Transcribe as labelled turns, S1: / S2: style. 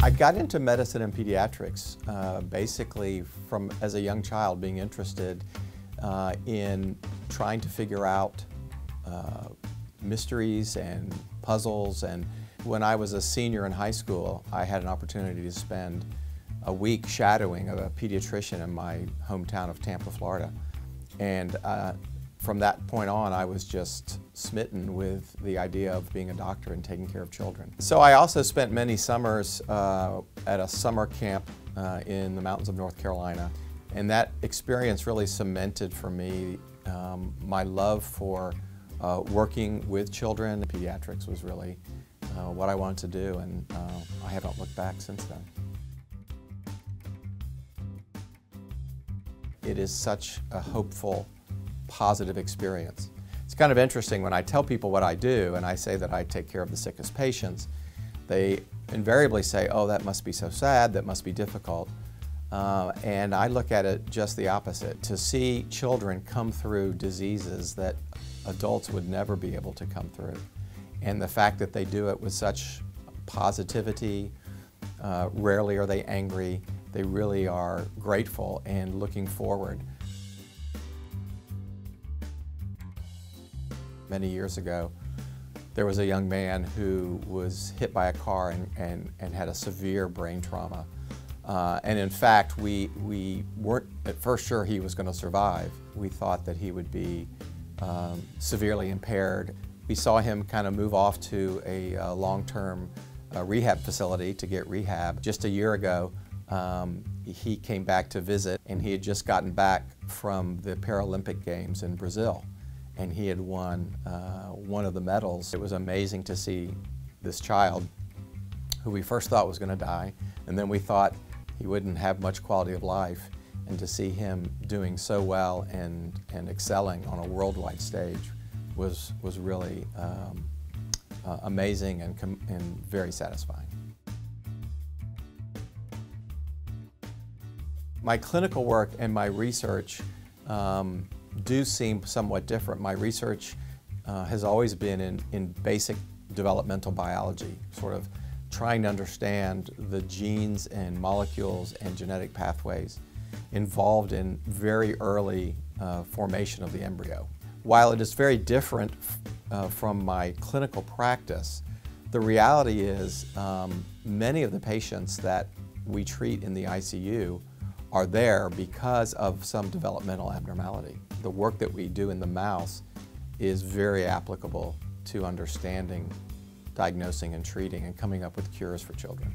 S1: I got into medicine and pediatrics basically as a young child, being interested in trying to figure out mysteries and puzzles. And when I was a senior in high school, I had an opportunity to spend a week shadowing a pediatrician in my hometown of Tampa, Florida. And from that point on, I was just smitten with the idea of being a doctor and taking care of children. So I also spent many summers at a summer camp in the mountains of North Carolina. And that experience really cemented for me my love for working with children. Pediatrics was really what I wanted to do, and I haven't looked back since then. It is such a hopeful, positive experience. It's kind of interesting when I tell people what I do and I say that I take care of the sickest patients, they invariably say, oh, that must be so sad, that must be difficult. And I look at it just the opposite. To see children come through diseases that adults would never be able to come through, and the fact that they do it with such positivity, rarely are they angry, they really are grateful and looking forward. Many years ago, there was a young man who was hit by a car and had a severe brain trauma. And in fact, we weren't at first sure he was going to survive. We thought that he would be severely impaired. We saw him kind of move off to a long-term rehab facility to get rehab. Just a year ago, he came back to visit, and he had just gotten back from the Paralympic Games in Brazil, and he had won one of the medals. It was amazing to see this child, who we first thought was going to die, and then we thought he wouldn't have much quality of life, and to see him doing so well and excelling on a worldwide stage was really amazing and very satisfying. My clinical work and my research do seem somewhat different. My research has always been in basic developmental biology, sort of trying to understand the genes and molecules and genetic pathways involved in very early formation of the embryo. While it is very different from my clinical practice, the reality is many of the patients that we treat in the ICU are there because of some developmental abnormality. The work that we do in the mouse is very applicable to understanding, diagnosing and treating and coming up with cures for children.